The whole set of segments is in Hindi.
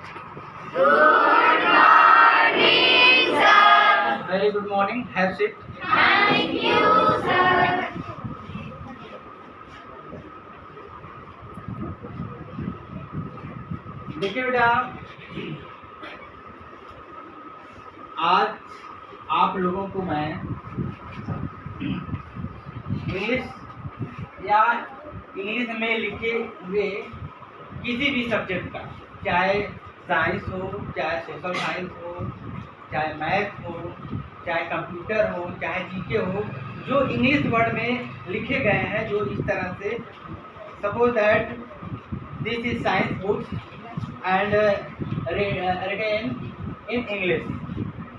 Good morning, sir. Very good morning. Have a seat. Thank you, sir. देखिए बेटा, आज आप लोगों को मैं इंग्लिश या इंग्लिश में लिखे हुए किसी भी सब्जेक्ट का, चाहे साइंस हो, चाहे सोशल साइंस हो, चाहे मैथ हो, चाहे कंप्यूटर हो, चाहे जीके हो, जो इंग्लिश वर्ड में लिखे गए हैं, जो इस तरह से suppose that this is science books and written in English,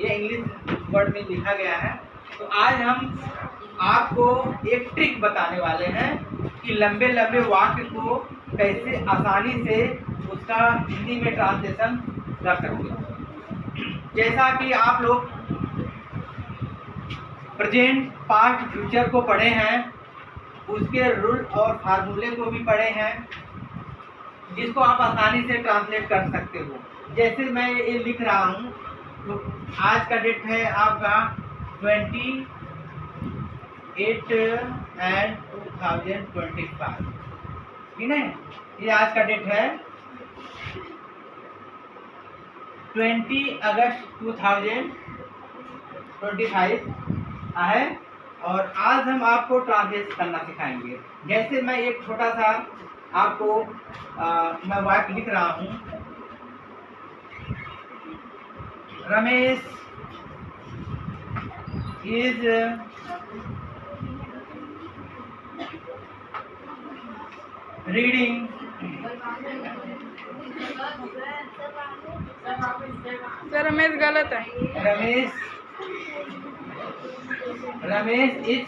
ये इंग्लिश वर्ड में लिखा गया है। तो आज हम आपको एक ट्रिक बताने वाले हैं कि लंबे लंबे वाक्य को कैसे आसानी से उसका हिंदी में ट्रांसलेशन कर सकते हो। जैसा कि आप लोग प्रेजेंट, पास्ट, फ्यूचर को पढ़े हैं, उसके रूल और फार्मूले को भी पढ़े हैं, जिसको आप आसानी से ट्रांसलेट कर सकते हो। जैसे मैं ये लिख रहा हूँ, तो आज का डेट है आपका 28 and 2025, ठीक है। ये आज का डेट है 20 अगस्त 2025 है। और आज हम आपको ट्रांसलेट करना सिखाएंगे। जैसे मैं एक छोटा सा आपको मैं वाक्य लिख रहा हूँ, Ramesh is reading sir Ramesh गलत है। Ramesh is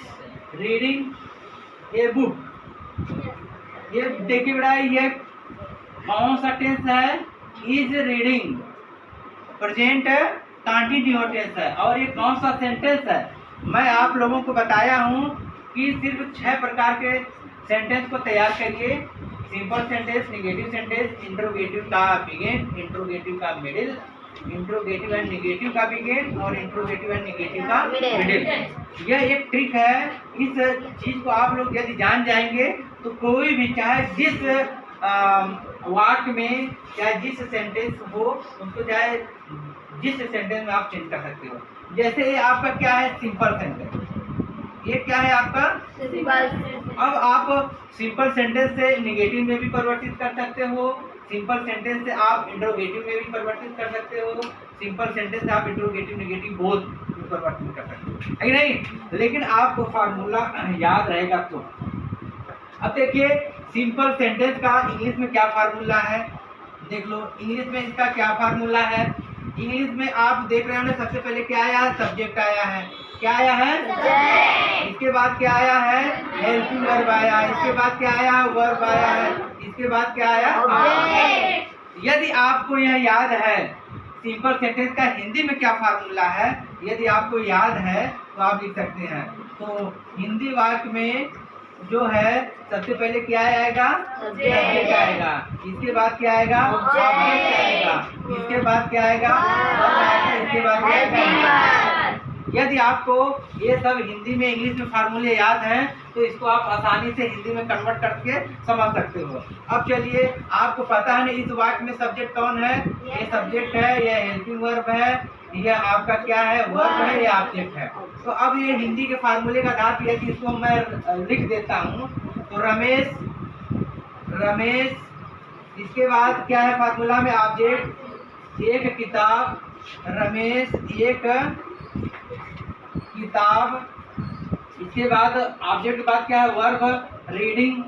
reading a book. ये देखिए बेटा, ये कौन सा टेंस है? Is reading, present continuous tense है। और ये कौन सा सेंटेंस है? मैं आप लोगों को बताया हूँ कि सिर्फ 6 प्रकार के सेंटेंस को तैयार करिए। Simple sentence, negative sentence, interrogative का बिगिन, इंट्रोगेटिव का मिडिल, इंट्रोगेटिव एंड नेगेटिव का बिगिन और इंट्रोगेटिव एंड नेगेटिव का मिडिल। यह एक ट्रिक है। इस चीज को आप लोग यदि जान जाएंगे तो कोई भी, चाहे जिस वाक्य में, चाहे जिस सेंटेंस हो, उसको चाहे जिस सेंटेंस में आप चेंज कर सकते हो। जैसे ये आपका क्या है? Simple sentence. ये क्या है आपका? अब आप सिंपल सेंटेंस से नेगेटिव में भी परिवर्तित कर सकते हो, सिंपल सेंटेंस से आप इंट्रोगेटिव में भी परिवर्तित कर सकते हो, सिंपल सेंटेंस से आप इंट्रोगेटिव नेगेटिव बोथ परिवर्तित कर सकते हो, है नहीं? लेकिन आपको फार्मूला याद रहेगा तो। अब देखिए, सिंपल सेंटेंस का इंग्लिश में क्या फार्मूला है, देख लो। इंग्लिश में इसका क्या फार्मूला है? इंग्लिश में आप देख रहे हो ना, सबसे पहले क्या आया है? सब्जेक्ट आया है। क्या आया है? इसके बाद क्या आया है? हेल्पिंग वर्ब आया। इसके बाद क्या आया? वर्ब आया है। इसके बाद क्या आया? यदि आपको यह याद है सिंपल सेंटेंस का हिंदी में क्या फार्मूला है, यदि आपको याद है तो आप लिख सकते हैं। तो हिंदी वाक्य में जो है, सबसे पहले क्या आएगा? सब्जेक्ट आएगा। इसके बाद क्या आएगा? ऑब्जेक्ट आएगा। इसके बाद क्या आएगा? वर्ब आएगा। इसके बाद क्या आएगा? यदि आपको ये सब हिंदी में, इंग्लिश में फार्मूले याद हैं तो इसको आप आसानी से हिंदी में कन्वर्ट करके समझ सकते हो। अब चलिए, आपको पता है ना इस वाक्य में सब्जेक्ट कौन है? ये सब्जेक्ट है, ये हेल्पिंग वर्ब है, ये आपका क्या है? वर्ब है, ये ऑब्जेक्ट है। तो अब ये हिंदी के फार्मूले का आधार पे यदि इसको मैं लिख देता हूँ, तो रमेश, इसके बाद क्या है फार्मूला में? ऑब्जेक्ट, एक किताब, रमेश एक किताब। इसके बाद ऑब्जेक्ट के बाद क्या है? वर्ब, रीडिंग,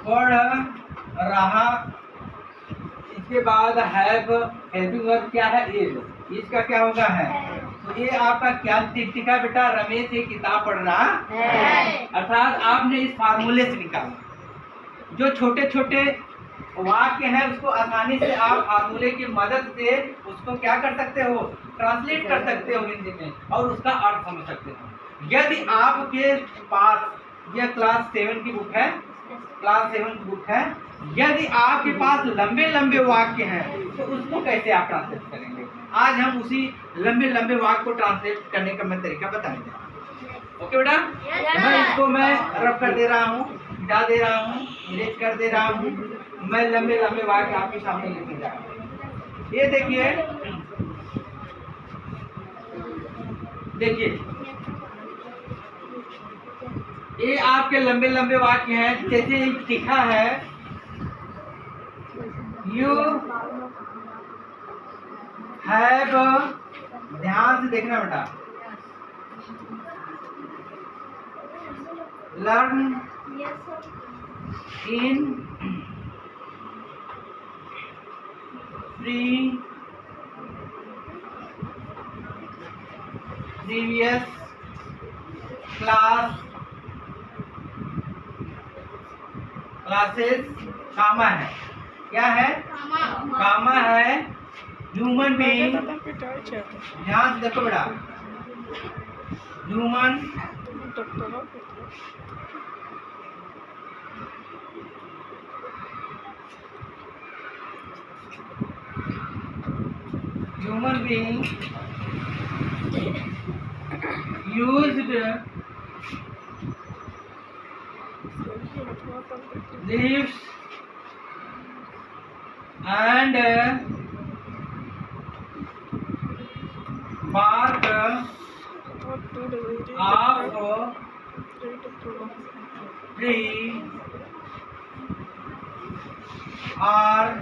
पढ़ रहा। इसके बाद हैव, हेल्पिंग वर्ब क्या है? इज। इसका क्या होगा? है। तो ये आपका क्या दिखा बेटा? रमेश एक किताब पढ़ रहा है। अर्थात आपने इस फार्मूले से निकाला। जो छोटे छोटे वाक्य है उसको आसानी से आप फार्मूले की मदद से उसको क्या कर सकते हो? ट्रांसलेट कर सकते हो हिंदी में, और उसका अर्थ समझ सकते हो। यदि आपके पास यह क्लास 7 की बुक है, क्लास 7 की बुक है, यदि आपके पास लंबे लंबे वाक्य हैं तो उसको कैसे आप ट्रांसलेट करेंगे? आज हम उसी लंबे लंबे वाक्य को ट्रांसलेट करने का मैं तरीका बताने जा रहा हूँ। ओके बेटा, मैं इसको मैं रफ कर दे रहा हूँ, मिटा दे रहा हूँ, इरेज कर दे रहा हूँ। मैं लंबे लंबे वाक्य आपके सामने लिखने जा रहा हूँ। ये देखिए, देखिए ये आपके लंबे लंबे वाक्य हैं। जैसे लिखा है यू हैव, ध्यान से देखना बेटा, लर्न इन प्रीवियस क्लासेस, कामा है, क्या है? कामा है ह्यूमन बीइंग, ध्यान से देखो बेटा, human being used leaves and bark of tree are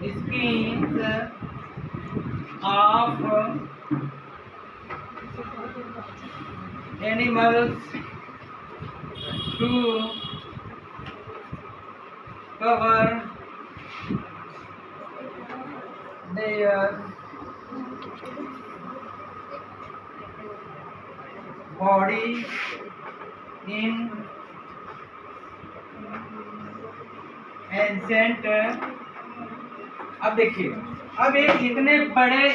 skins of animals to cover their body in ancient। अब देखिए, अब ये इतने बड़े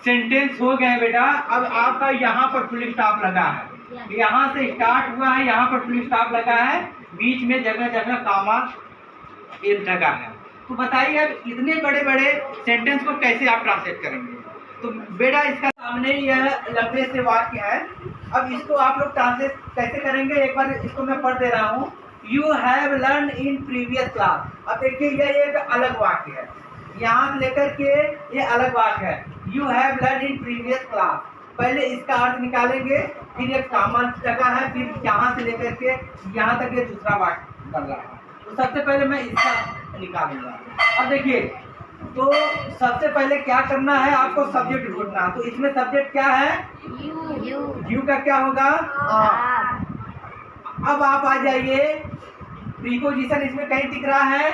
सेंटेंस हो गए बेटा। अब आपका यहाँ पर फुल स्टॉप लगा है, यहाँ से स्टार्ट हुआ है, यहाँ पर फुल स्टॉप लगा है, बीच में जगह जगह कामा लगा है। तो बताइए अब इतने बड़े बड़े सेंटेंस को कैसे आप ट्रांसलेट करेंगे? तो बेटा इसका सामने यह लंबे से वाक्य है। अब इसको आप लोग ट्रांसलेट कैसे करेंगे? एक बार इसको मैं पढ़ दे रहा हूँ। You have learn in previous class. अब देखिए यह एक अलग वाक्य है, यहाँ से लेकर के ये अलग वाक्य है। You have learn in previous class, पहले इसका अर्थ निकालेंगे, फिर एक कॉमन जगह है, फिर यहाँ से लेकर के यहाँ तक ये दूसरा वाक्य बन रहा है। तो सबसे पहले मैं इसका निकालूंगा। अब देखिए, तो सबसे पहले क्या करना है, आपको सब्जेक्ट ढूंढना। तो इसमें सब्जेक्ट क्या है? यू का क्या होगा? अब आप आ जाइए, प्रीपोजिशन इसमें कहीं दिख रहा है?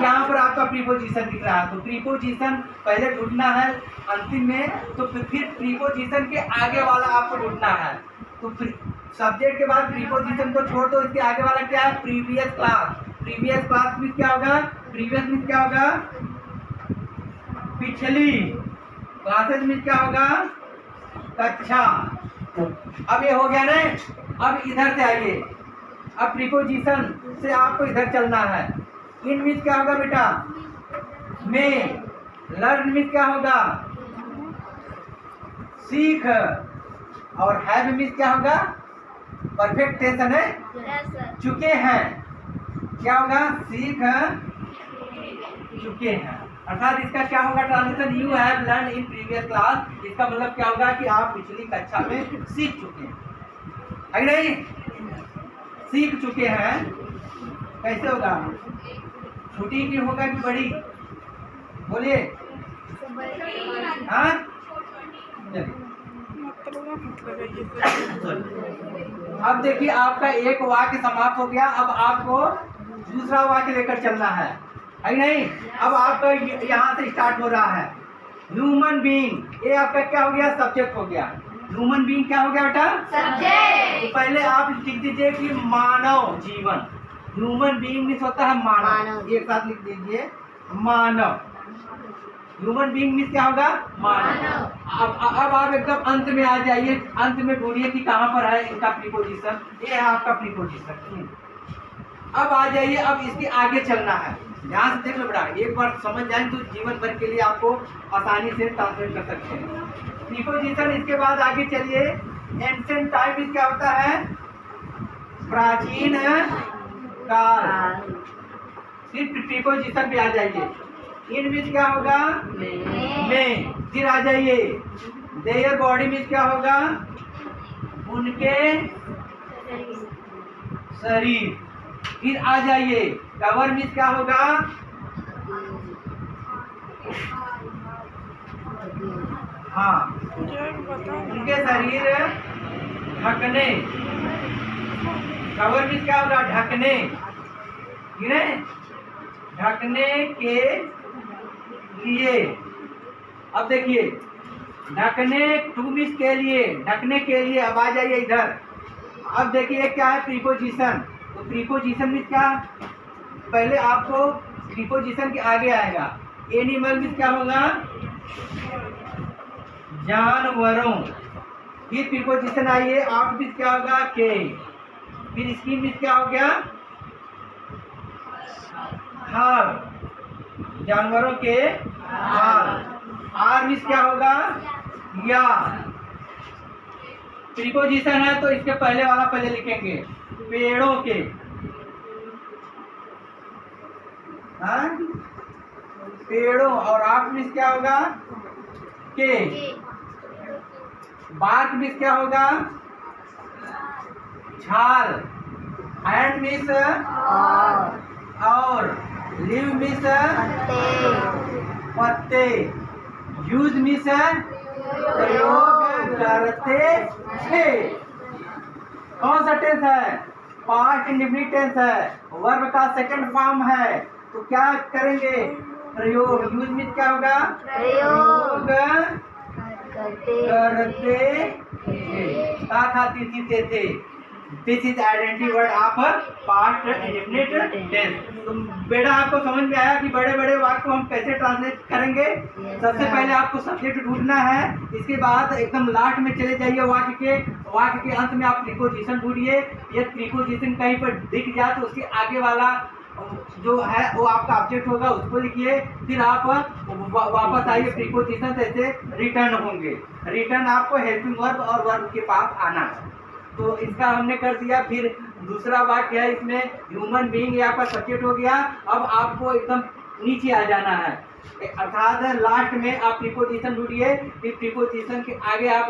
यहाँ पर आपका प्रीपोजिशन दिख रहा है। तो प्रीपोजिशन पहले ढूंढना है अंतिम में, तो फिर प्रीपोजिशन के आगे वाला आपको ढूंढना है। तो सब्जेक्ट के बाद प्रीपोजिशन को छोड़ दो, इसके आगे वाला क्या है? Previous class. प्रीवियस क्लास में क्या होगा? प्रीवियस में क्या होगा? पिछली। क्लासेस में क्या होगा? कक्षा। अब ये हो गया ना। अब इधर से आइए, अब प्रीपोजिशन से आपको इधर चलना है। इन में क्या होगा बेटा? में। लर्न में क्या होगा? सीख। और हैव में क्या होगा? परफेक्ट टेंशन है, चुके हैं। क्या होगा? सीख चुके हैं। अर्थात इसका क्या होगा translation? You have learn in previous class. इसका मतलब क्या होगा कि आप पिछली कक्षा में सीख चुके हैं, है नहीं? सीख चुके हैं। कैसे होगा? छोटी की होगा कि बड़ी? बोलिए। हाँ, अब देखिए आपका एक वाक्य समाप्त हो गया। अब आपको दूसरा वाक्य लेकर चलना है नहीं? अब आपका यहाँ से स्टार्ट हो रहा है। ह्यूमन बीइंग, ये आपका क्या हो गया? सब्जेक्ट हो गया। ह्यूमन बीइंग क्या हो गया बेटा? सब्जेक्ट। तो पहले आप लिख दीजिए कि मानव जीवन। ह्यूमन बीइंग मीन्स होता है मानव। एक साथ लिख दीजिए, मानव। ह्यूमन बीइंग मीन्स क्या होगा? मानव। अब आप एकदम अंत में आ जाइए, अंत में ढूंढिए कि कहाँ पर है इनका प्रीपोजिशन। ये है आपका प्रीपोजिशन। अब आ जाइए, अब इसके आगे चलना है। ध्यान से देख लो बेटा, एक बार समझ जाए तो जीवन भर के लिए आपको आसानी से ट्रांसलेट कर सकते हैं। प्रीपोजिशन, इसके बाद आगे चलिए। एंशिएंट टाइम में क्या होता है? प्राचीन काल। फिर प्रीपोजिशन पे आ जाइए। इन में क्या होगा? में। फिर आ जाइए देयर बॉडी में क्या होगा? उनके शरीर। फिर आ जाइए कवर में क्या होगा? हाँ, उनके शरीर ढकने। कवर में क्या होगा? ढकने। ठीक है, ढकने के लिए। अब देखिए ढकने, टू मीन्स के लिए, ढकने के लिए। अब आ जाइए इधर। अब देखिए क्या है? प्रीपोजिशन। तो प्रीपोजिशन में क्या? पहले आपको प्रीपोजिशन के आगे आएगा। एनिमल में क्या होगा? जानवरों। फिर प्रीपोजिशन आइए, आप में क्या होगा? के। फिर इसकी में क्या हो गया? हाल, जानवरों के हाल। आर में क्या होगा? या। प्रीपोजिशन है तो इसके पहले वाला पहले लिखेंगे, पेड़ों के। हाँ, पेड़ों। और आप में क्या होगा? के। बात में क्या होगा? छाल। एंड मिस और। लिव मिस पत्ते। यूज मिस प्रयोग करते थे। कौन सा टेंस है? पास्ट इंडेफिनिट टेंस है, वर्ब का सेकंड फॉर्म है। तो क्या करेंगे? प्रयोग। यूज में क्या होगा? प्रयोग करते थे। This is identity word of past indefinite tense. तो बेटा आपको समझ में आया कि बड़े बड़े वाक्य को हम कैसे ट्रांसलेट करेंगे? सबसे पहले आपको सब्जेक्ट ढूंढना है। इसके बाद एकदम लास्ट में चले जाइए वाक्य के अंत में आप प्रीपोजिशन ढूंढिए। ये प्रीपोजिशन कहीं पर दिख जाए तो उसके आगे वाला जो है वो आपका ऑब्जेक्ट होगा, उसको लिखिए। फिर आप वापस आइए प्रीपोजिशन से रिटर्न होंगे। रिटर्न आपको हेल्पिंग वर्ब और वर्ब के पास आना है। तो इसका हमने कर दिया। फिर दूसरा वाक्य है, इसमें ह्यूमन बीइंग, ये आपका सब्जेक्ट हो गया। अब आपको एकदम नीचे आ जाना है, अर्थात लास्ट में आप प्रीपोजिशन ढूंढिए। फिर प्रीपोजिशन के आगे आप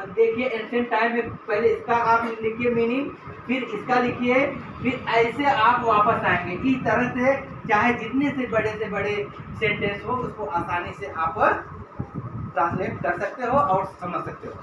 देखिए एंशिएंट टाइम में, पहले इसका आप लिखिए मीनिंग, फिर इसका लिखिए, फिर ऐसे आप वापस आएंगे। इस तरह से चाहे जितने से बड़े सेंटेंस हो उसको आसानी से आप ट्रांसलेट कर सकते हो और समझ सकते हो।